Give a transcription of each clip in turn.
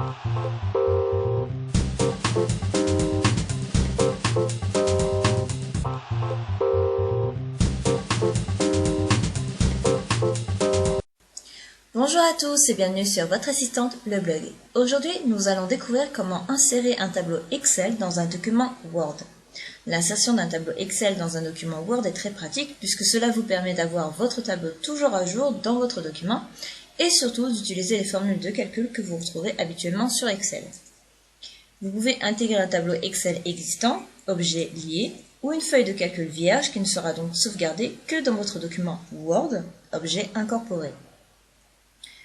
Bonjour à tous et bienvenue sur votre assistante, le blog. Aujourd'hui, nous allons découvrir comment insérer un tableau Excel dans un document Word. L'insertion d'un tableau Excel dans un document Word est très pratique puisque cela vous permet d'avoir votre tableau toujours à jour dans votre document et surtout d'utiliser les formules de calcul que vous retrouverez habituellement sur Excel. Vous pouvez intégrer un tableau Excel existant, objet lié, ou une feuille de calcul vierge qui ne sera donc sauvegardée que dans votre document Word, objet incorporé.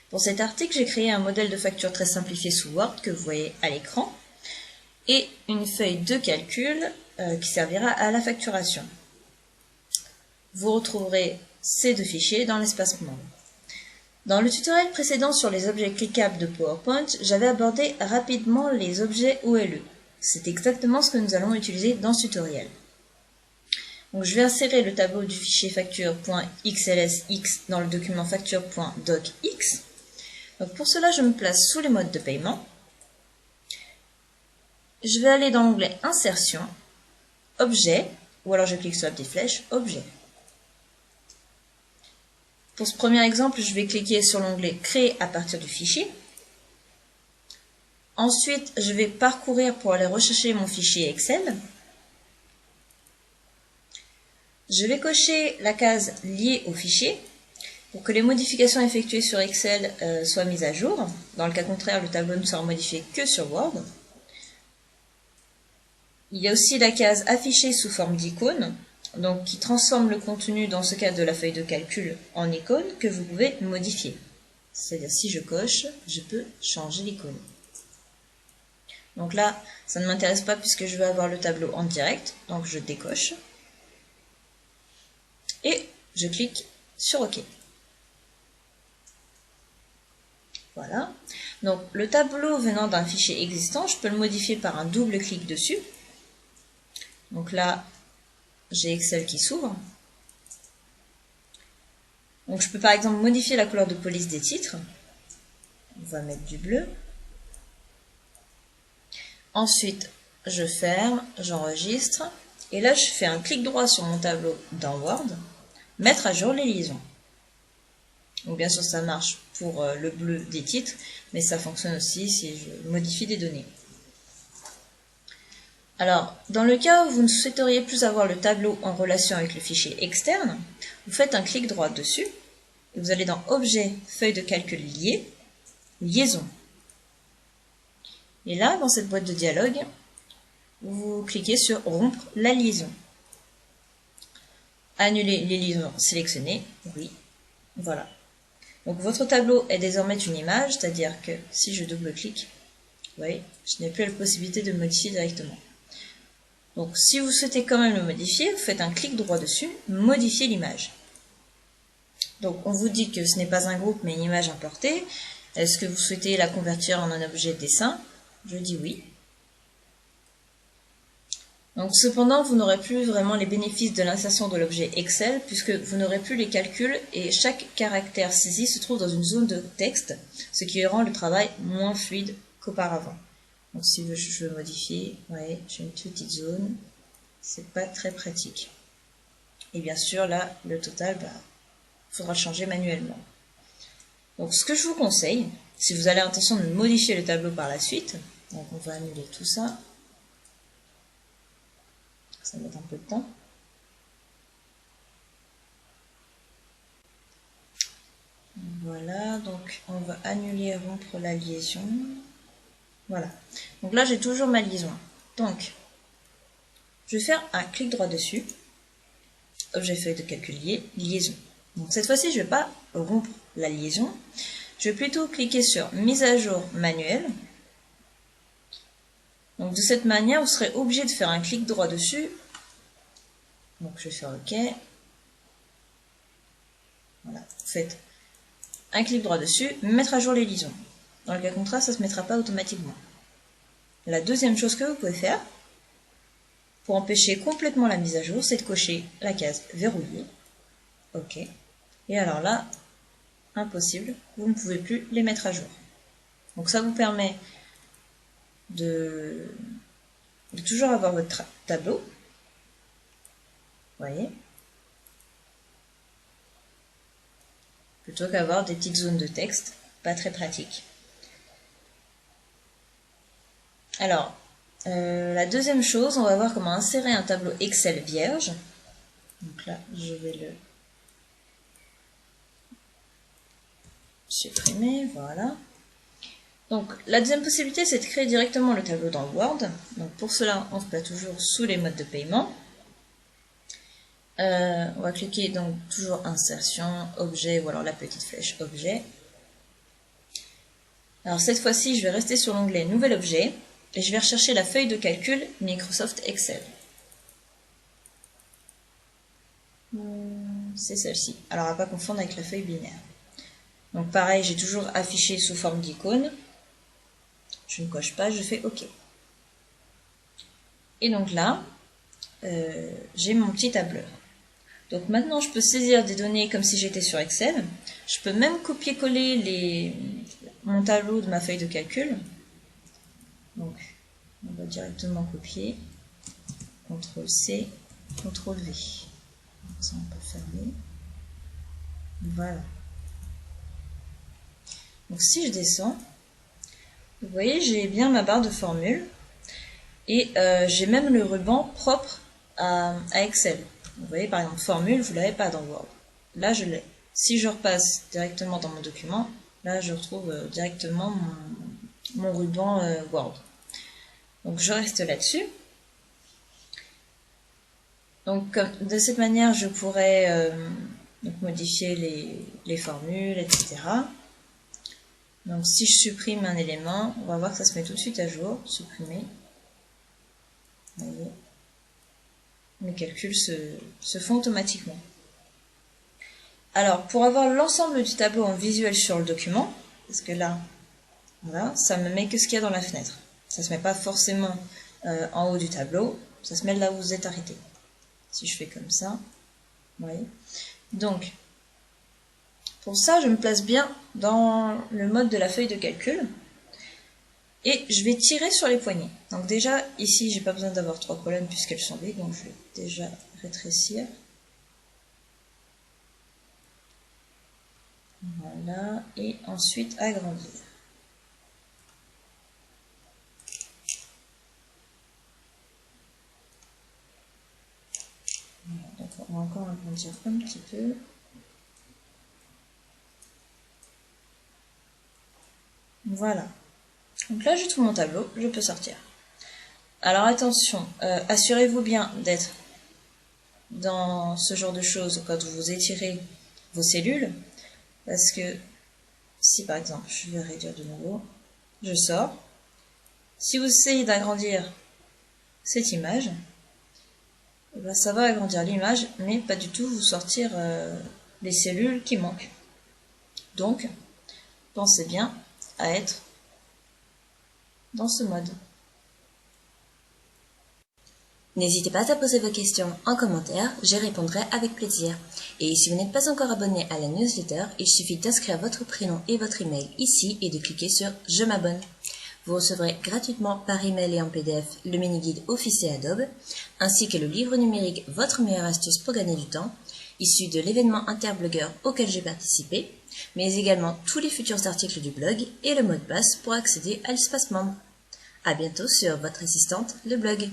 Pour cet article, j'ai créé un modèle de facture très simplifié sous Word que vous voyez à l'écran et une feuille de calcul qui servira à la facturation. Vous retrouverez ces deux fichiers dans l'espace membre. Dans le tutoriel précédent sur les objets cliquables de PowerPoint, j'avais abordé rapidement les objets OLE. C'est exactement ce que nous allons utiliser dans ce tutoriel. Donc, je vais insérer le tableau du fichier facture.xlsx dans le document facture.docx. Donc pour cela, je me place sous les modes de paiement. Je vais aller dans l'onglet Insertion, Objet, ou alors je clique sur la petite flèche, Objet. Pour ce premier exemple, je vais cliquer sur l'onglet Créer à partir du fichier. Ensuite, je vais parcourir pour aller rechercher mon fichier Excel. Je vais cocher la case Liée au fichier pour que les modifications effectuées sur Excel soient mises à jour. Dans le cas contraire, le tableau ne sera modifié que sur Word. Il y a aussi la case Afficher sous forme d'icône, donc qui transforme le contenu dans ce cas de la feuille de calcul en icône que vous pouvez modifier. C'est-à-dire si je coche, je peux changer l'icône. Donc là, ça ne m'intéresse pas puisque je veux avoir le tableau en direct, donc je décoche. Et je clique sur OK. Voilà. Donc le tableau venant d'un fichier existant, je peux le modifier par un double clic dessus. Donc là, j'ai Excel qui s'ouvre. Donc je peux par exemple modifier la couleur de police des titres. On va mettre du bleu. Ensuite, je ferme, j'enregistre. Et là, je fais un clic droit sur mon tableau dans Word. Mettre à jour les liaisons. Donc bien sûr, ça marche pour le bleu des titres, mais ça fonctionne aussi si je modifie des données. Alors, dans le cas où vous ne souhaiteriez plus avoir le tableau en relation avec le fichier externe, vous faites un clic droit dessus, et vous allez dans Objet, Feuille de calcul liée, Liaison. Et là, dans cette boîte de dialogue, vous cliquez sur Rompre la liaison. Annuler les liaisons sélectionnées, oui, voilà. Donc votre tableau est désormais une image, c'est-à-dire que si je double-clique, vous voyez, je n'ai plus la possibilité de le modifier directement. Donc si vous souhaitez quand même le modifier, vous faites un clic droit dessus, modifier l'image. Donc on vous dit que ce n'est pas un groupe mais une image importée. Est-ce que vous souhaitez la convertir en un objet de dessin? Je dis oui. Donc cependant, vous n'aurez plus vraiment les bénéfices de l'insertion de l'objet Excel puisque vous n'aurez plus les calculs et chaque caractère saisi se trouve dans une zone de texte, ce qui rend le travail moins fluide qu'auparavant. Donc si je veux modifier, ouais, j'ai une petite zone, c'est pas très pratique. Et bien sûr là, le total, faudra le changer manuellement. Donc ce que je vous conseille, si vous avez l'intention de modifier le tableau par la suite, donc on va annuler tout ça. Ça va mettre un peu de temps. Voilà, donc on va annuler, rompre la liaison. Voilà. Donc là, j'ai toujours ma liaison. Donc, je vais faire un clic droit dessus. Objet feuille de calcul lié, liaison. Donc cette fois-ci, je ne vais pas rompre la liaison. Je vais plutôt cliquer sur mise à jour manuelle. Donc de cette manière, vous serez obligé de faire un clic droit dessus. Donc je vais faire OK. Voilà, vous faites un clic droit dessus, mettre à jour les liaisons. Dans le cas contraire, ça ne se mettra pas automatiquement. La deuxième chose que vous pouvez faire, pour empêcher complètement la mise à jour, c'est de cocher la case verrouillée. OK. Et alors là, impossible, vous ne pouvez plus les mettre à jour. Donc ça vous permet de toujours avoir votre tableau. Vous voyez? Plutôt qu'avoir des petites zones de texte, pas très pratique. Alors, la deuxième chose, on va voir comment insérer un tableau Excel vierge. Donc là, je vais le supprimer, voilà. Donc, la deuxième possibilité, c'est de créer directement le tableau dans Word. Donc, pour cela, on se place toujours sous les modes de paiement. On va cliquer donc toujours insertion, objet, ou alors la petite flèche objet. Alors, cette fois-ci, je vais rester sur l'onglet nouvel objet et je vais rechercher la feuille de calcul Microsoft Excel. C'est celle-ci. Alors, à ne pas confondre avec la feuille binaire. Donc, pareil, j'ai toujours affiché sous forme d'icône. Je ne coche pas, je fais OK. Et donc là, j'ai mon petit tableur. Donc maintenant, je peux saisir des données comme si j'étais sur Excel. Je peux même copier-coller mon tableau de ma feuille de calcul. Donc, on va directement copier. CTRL-C, CTRL-V. Ça, on peut fermer. Voilà. Donc si je descends, vous voyez, j'ai bien ma barre de formule et j'ai même le ruban propre à Excel. Vous voyez, par exemple, formule, vous ne l'avez pas dans Word. Là, je l'ai. Si je repasse directement dans mon document, là, je retrouve directement mon ruban Word. Donc, je reste là-dessus. Donc, de cette manière, je pourrais donc modifier les formules, etc. Donc si je supprime un élément, on va voir que ça se met tout de suite à jour. Supprimer. Vous voyez, mes calculs se font automatiquement. Alors pour avoir l'ensemble du tableau en visuel sur le document, parce que là, voilà, ça me met que ce qu'il y a dans la fenêtre. Ça ne se met pas forcément en haut du tableau, ça se met là où vous êtes arrêté. Si je fais comme ça, vous voyez. Donc, pour ça, je me place bien dans le mode de la feuille de calcul et je vais tirer sur les poignées. Donc déjà, ici, j'ai pas besoin d'avoir 3 colonnes puisqu'elles sont vides, donc je vais déjà rétrécir. Voilà, et ensuite agrandir. Voilà, donc on va encore agrandir un petit peu. Voilà. Donc là, j'ai tout mon tableau, je peux sortir. Alors attention, assurez-vous bien d'être dans ce genre de choses quand vous étirez vos cellules, parce que si par exemple, je vais réduire de nouveau, je sors. Si vous essayez d'agrandir cette image, ben ça va agrandir l'image, mais pas du tout vous sortir les cellules qui manquent. Donc, pensez bien à être dans ce mode. N'hésitez pas à poser vos questions en commentaire, j'y répondrai avec plaisir. Et si vous n'êtes pas encore abonné à la newsletter, il suffit d'inscrire votre prénom et votre email ici et de cliquer sur « Je m'abonne ». Vous recevrez gratuitement par email et en PDF le mini-guide Office et Adobe, ainsi que le livre numérique « Votre meilleure astuce pour gagner du temps », issu de l'événement Interblogueur auquel j'ai participé, mais également tous les futurs articles du blog et le mot de passe pour accéder à l'espace membre. À bientôt sur votre assistante, le blog.